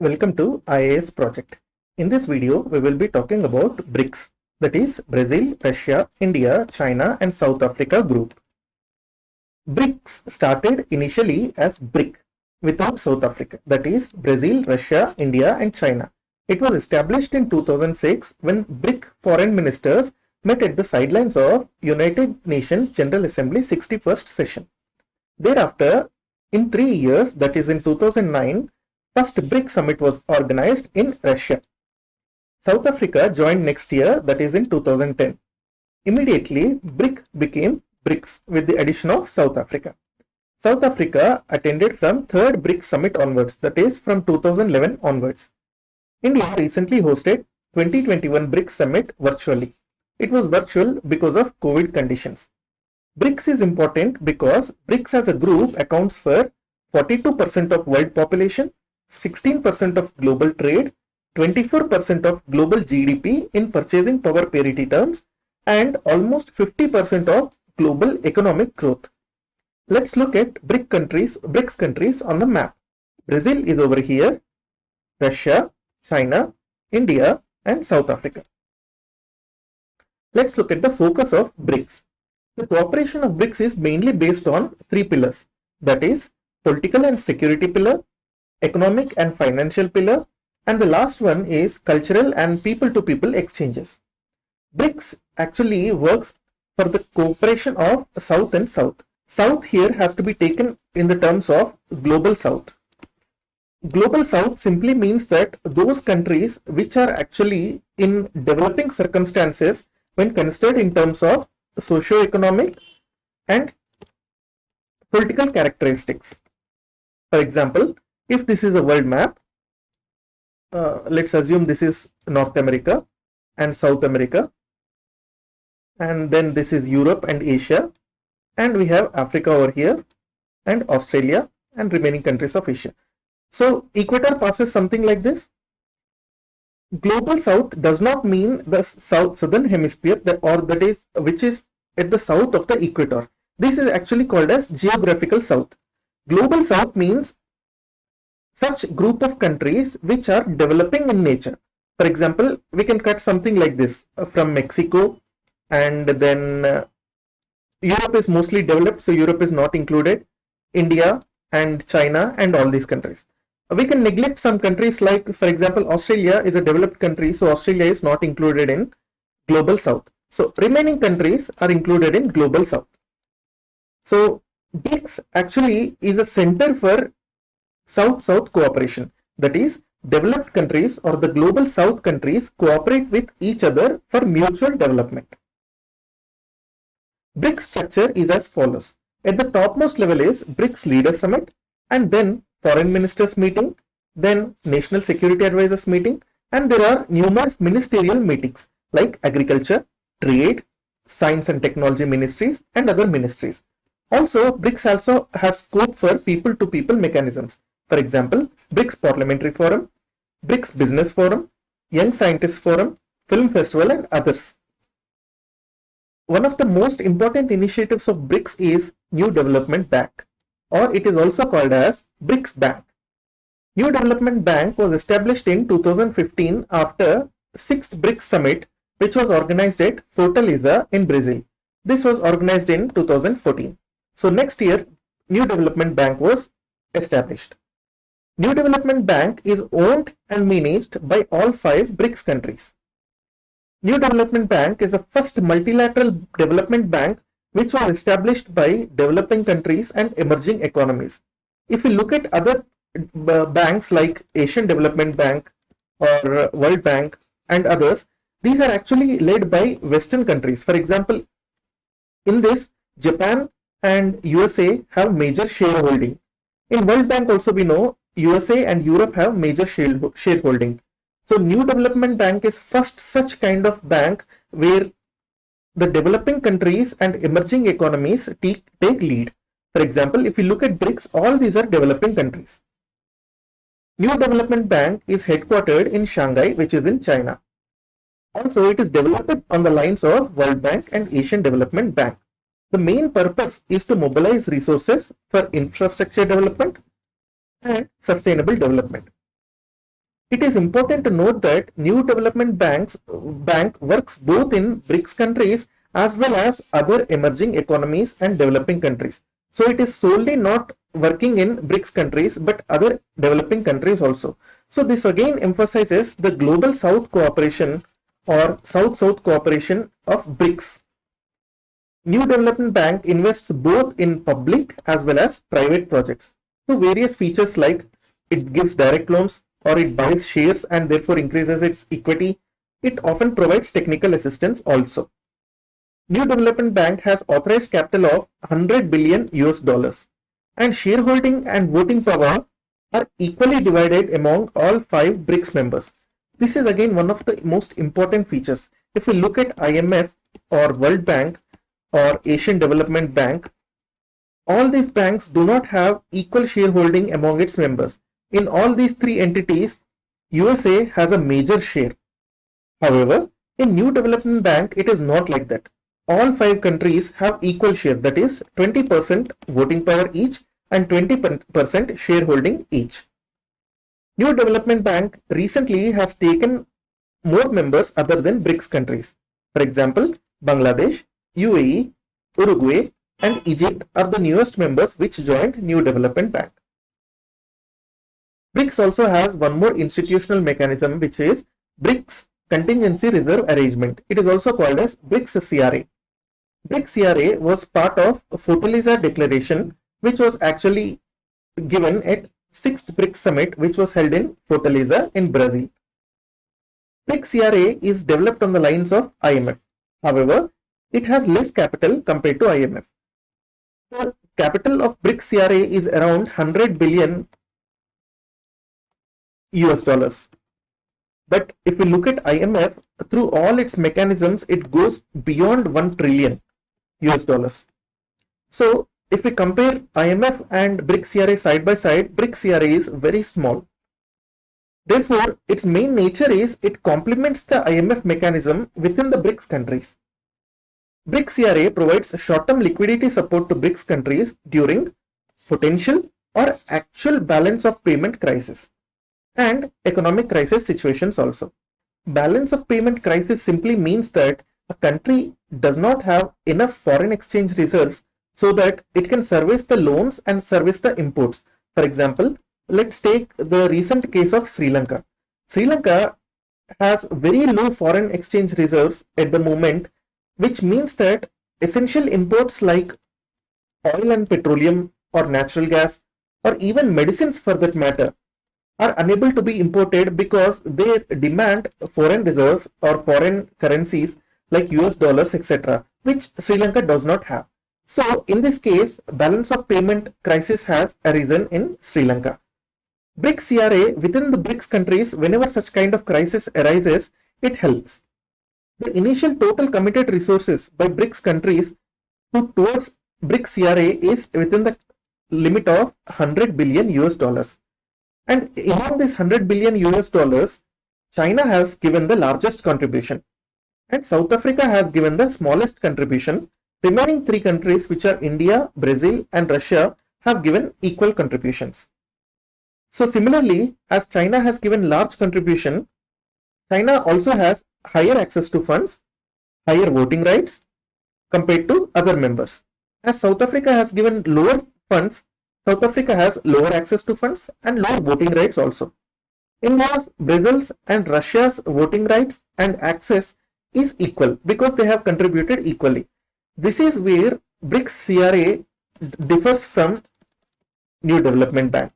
Welcome to IAS Project. In this video, we will be talking about BRICS, that is Brazil, Russia, India, China and South Africa group. BRICS started initially as BRIC without South Africa, that is Brazil, Russia, India and China. It was established in 2006 when BRIC foreign ministers met at the sidelines of United Nations General Assembly 61st session. Thereafter, in 3 years, that is in 2009, first BRIC summit was organized in Russia. South Africa joined next year, that is in 2010. Immediately, BRIC became BRICS with the addition of South Africa. South Africa attended from 3rd BRIC summit onwards, that is from 2011 onwards. India recently hosted 2021 BRIC summit virtually. It was virtual because of COVID conditions. BRICS is important because BRICS as a group accounts for 42% of world population, 16% of global trade, 24% of global GDP in purchasing power parity terms, and almost 50% of global economic growth. Let's look at BRICS countries on the map. Brazil is over here, Russia, China, India, and South Africa. Let's look at the focus of BRICS. The cooperation of BRICS is mainly based on 3 pillars, that is political and security pillar, economic and financial pillar, and the last one is cultural and people-to-people exchanges. BRICS actually works for the cooperation of South and South. South here has to be taken in the terms of Global South. Global South simply means that those countries which are actually in developing circumstances when considered in terms of socio-economic and political characteristics. For example, if this is a world map, let's assume this is North America and South America, and then this is Europe and Asia, and we have Africa over here, and Australia and remaining countries of Asia. So equator passes something like this. Global South does not mean the southern hemisphere which is at the south of the equator. This is actually called as geographical south. Global South means such group of countries which are developing in nature. For example, we can cut something like this from Mexico, and then Europe is mostly developed, so Europe is not included, India and China and all these countries. We can neglect some countries like, for example, Australia is a developed country, so Australia is not included in Global South. So remaining countries are included in Global South. So BRICS actually is a center for South-South cooperation. That is, developed countries or the Global South countries cooperate with each other for mutual development. BRICS structure is as follows. At the topmost level is BRICS Leaders Summit, and then Foreign Ministers meeting, then National Security Advisors meeting, and there are numerous ministerial meetings like Agriculture, Trade, Science and Technology Ministries and other ministries. Also, BRICS also has scope for people-to-people mechanisms. For example, BRICS Parliamentary Forum, BRICS Business Forum, Young Scientists Forum, Film Festival and others. One of the most important initiatives of BRICS is New Development Bank, or it is also called as BRICS Bank. New Development Bank was established in 2015 after 6th BRICS Summit, which was organized at Fortaleza in Brazil. This was organized in 2014. So next year, New Development Bank was established. New Development Bank is owned and managed by all 5 BRICS countries. New Development Bank is the first multilateral development bank which was established by developing countries and emerging economies. If we look at other banks like Asian Development Bank or World Bank and others, these are actually led by Western countries. For example, in this, Japan and USA have major shareholding. In World Bank also we know USA and Europe have major shareholding. So New Development Bank is first such kind of bank where the developing countries and emerging economies take lead. For example, if you look at BRICS, all these are developing countries. New Development Bank is headquartered in Shanghai, which is in China. Also, it is developed on the lines of World Bank and Asian Development Bank. The main purpose is to mobilize resources for infrastructure development and sustainable development. It is important to note that New Development Bank works both in BRICS countries as well as other emerging economies and developing countries. So it is solely not working in BRICS countries but other developing countries also. So this again emphasizes the global South cooperation or South-South cooperation of BRICS. New Development Bank invests both in public as well as private projects. So various features like it gives direct loans or it buys shares and therefore increases its equity. It often provides technical assistance also. New Development Bank has authorized capital of 100 billion US dollars and shareholding and voting power are equally divided among all 5 BRICS members. This is again one of the most important features. If we look at IMF or World Bank or Asian Development Bank, all these banks do not have equal shareholding among its members. In all these 3 entities, USA has a major share. However, in New Development Bank, it is not like that. All 5 countries have equal share, that is 20% voting power each and 20% shareholding each. New Development Bank recently has taken more members other than BRICS countries. For example, Bangladesh, UAE, Uruguay and Egypt are the newest members which joined New Development Bank. BRICS also has one more institutional mechanism which is BRICS Contingency Reserve Arrangement. It is also called as BRICS CRA. BRICS CRA was part of Fortaleza Declaration which was actually given at 6th BRICS Summit which was held in Fortaleza in Brazil. BRICS CRA is developed on the lines of IMF. However, it has less capital compared to IMF. The capital of BRICS CRA is around 100 billion US dollars. But if we look at IMF, through all its mechanisms, it goes beyond 1 trillion US dollars. So if we compare IMF and BRICS CRA side by side, BRICS CRA is very small. Therefore, its main nature is it complements the IMF mechanism within the BRICS countries. BRICS CRA provides short-term liquidity support to BRICS countries during potential or actual balance of payment crisis and economic crisis situations also. Balance of payment crisis simply means that a country does not have enough foreign exchange reserves so that it can service the loans and service the imports. For example, let's take the recent case of Sri Lanka. Sri Lanka has very low foreign exchange reserves at the moment, which means that essential imports like oil and petroleum or natural gas or even medicines for that matter are unable to be imported because they demand foreign reserves or foreign currencies like US dollars, etc., which Sri Lanka does not have. So in this case, balance of payment crisis has arisen in Sri Lanka. BRICS CRA within the BRICS countries, whenever such kind of crisis arises, it helps. The initial total committed resources by BRICS countries towards BRICS CRA is within the limit of 100 billion US dollars. And among this 100 billion US dollars, China has given the largest contribution and South Africa has given the smallest contribution. Remaining 3 countries, which are India, Brazil and Russia, have given equal contributions. So similarly, as China has given large contribution, China also has higher access to funds, higher voting rights compared to other members. As South Africa has given lower funds, South Africa has lower access to funds and lower voting rights also. India's, Brazil's and Russia's voting rights and access is equal because they have contributed equally. This is where BRICS CRA differs from New Development Bank.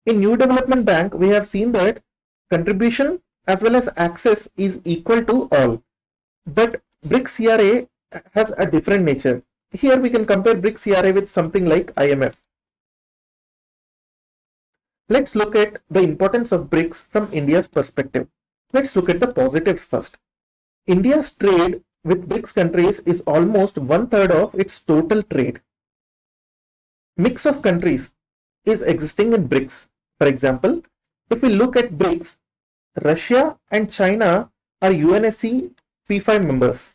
In New Development Bank, we have seen that contribution as well as access is equal to all. But BRICS CRA has a different nature. Here we can compare BRICS CRA with something like IMF. Let's look at the importance of BRICS from India's perspective. Let's look at the positives first. India's trade with BRICS countries is almost 1/3 of its total trade. Mix of countries is existing in BRICS. For example, if we look at BRICS, Russia and China are UNSC P5 members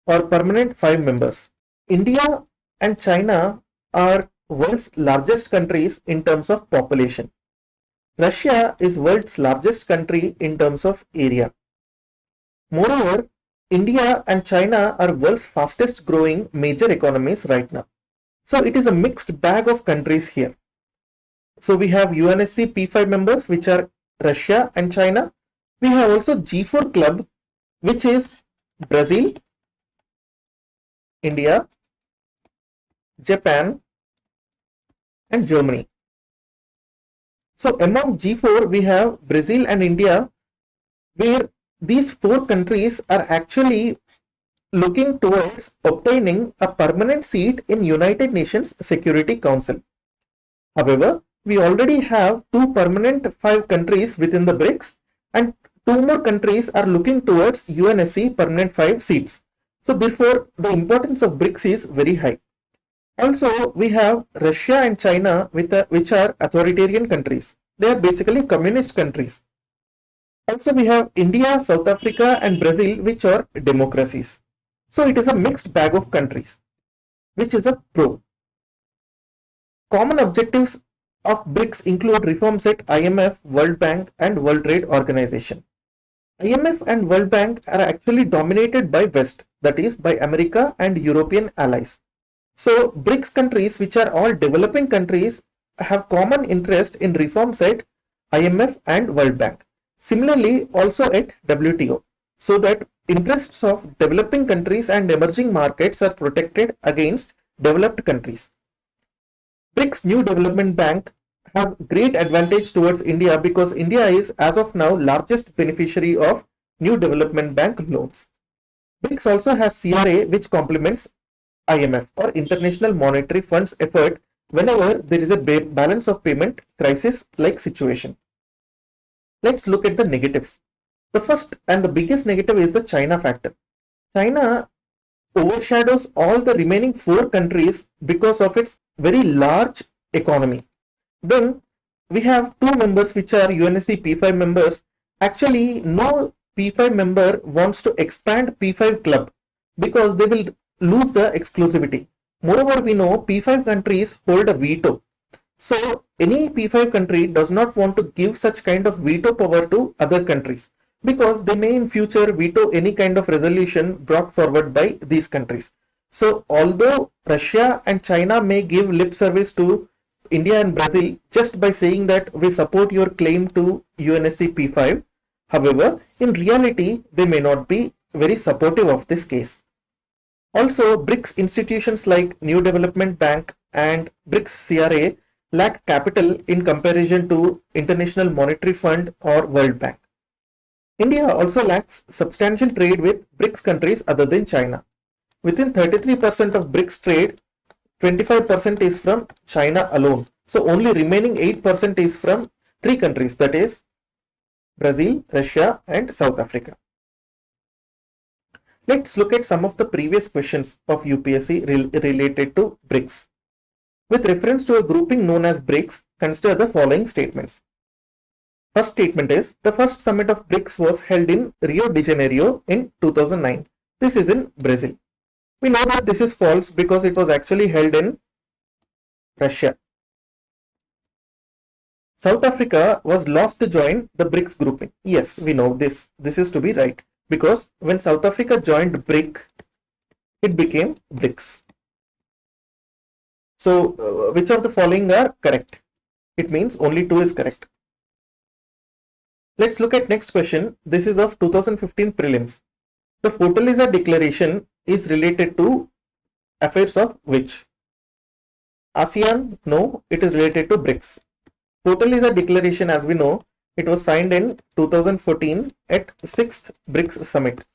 or permanent 5 members. India and China are world's largest countries in terms of population. Russia is world's largest country in terms of area. Moreover, India and China are world's fastest growing major economies right now. So it is a mixed bag of countries here. So we have UNSC P5 members, which are Russia and China. We have also G4 club, which is Brazil, India, Japan, and Germany. So among G4, we have Brazil and India, where these four countries are actually looking towards obtaining a permanent seat in United Nations Security Council. However, we already have two permanent 5 countries within the BRICS, and 2 more countries are looking towards UNSC permanent 5 seats. So therefore, the importance of BRICS is very high. Also, we have Russia and China, which are authoritarian countries. They are basically communist countries. Also, we have India, South Africa, and Brazil, which are democracies. So it is a mixed bag of countries, which is a pro. Common objectives of BRICS include reforms at IMF, World Bank, and World Trade Organization. IMF and World Bank are actually dominated by West, that is by America and European allies. So BRICS countries, which are all developing countries, have common interest in reforms at IMF and World Bank. Similarly, also at WTO, so that interests of developing countries and emerging markets are protected against developed countries. BRICS New Development Bank has great advantage towards India because India is as of now largest beneficiary of New Development Bank loans. BRICS also has CRA, which complements IMF or International Monetary Fund's effort whenever there is a balance of payment crisis like situation. Let's look at the negatives. The first and the biggest negative is the China factor. China overshadows all the remaining 4 countries because of its very large economy. Then we have 2 members which are UNSC P5 members. Actually, no P5 member wants to expand P5 club because they will lose the exclusivity. Moreover, we know P5 countries hold a veto. So any P5 country does not want to give such kind of veto power to other countries because they may in future veto any kind of resolution brought forward by these countries. So although Russia and China may give lip service to India and Brazil just by saying that we support your claim to UNSC P5, however, in reality, they may not be very supportive of this case. Also, BRICS institutions like New Development Bank and BRICS CRA lack capital in comparison to International Monetary Fund or World Bank. India also lacks substantial trade with BRICS countries other than China. Within 33% of BRICS trade, 25% is from China alone. So only remaining 8% is from 3 countries, that is Brazil, Russia, and South Africa. Let's look at some of the previous questions of UPSC related to BRICS. With reference to a grouping known as BRICS, consider the following statements. First statement is, the first summit of BRICS was held in Rio de Janeiro in 2009. This is in Brazil. We know that this is false because it was actually held in Russia. South Africa was lost to join the BRICS grouping. Yes, we know this. This is to be right because when South Africa joined BRIC, it became BRICS. So, which of the following are correct? It means only 2 is correct. Let's look at next question. This is of 2015 prelims. The Fortaleza Declaration is related to affairs of which? ASEAN? No, it is related to BRICS. Fortaleza Declaration, as we know, it was signed in 2014 at 6th BRICS Summit.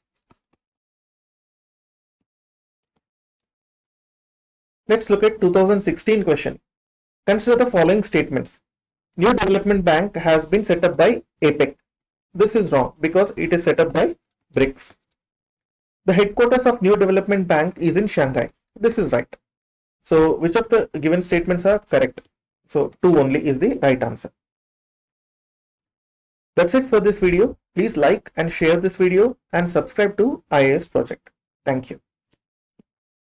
Let's look at 2016 question. Consider the following statements. New Development Bank has been set up by APEC. This is wrong because it is set up by BRICS. The headquarters of New Development Bank is in Shanghai. This is right. So which of the given statements are correct? So 2 only is the right answer. That's it for this video. Please like and share this video and subscribe to IAS Project. Thank you.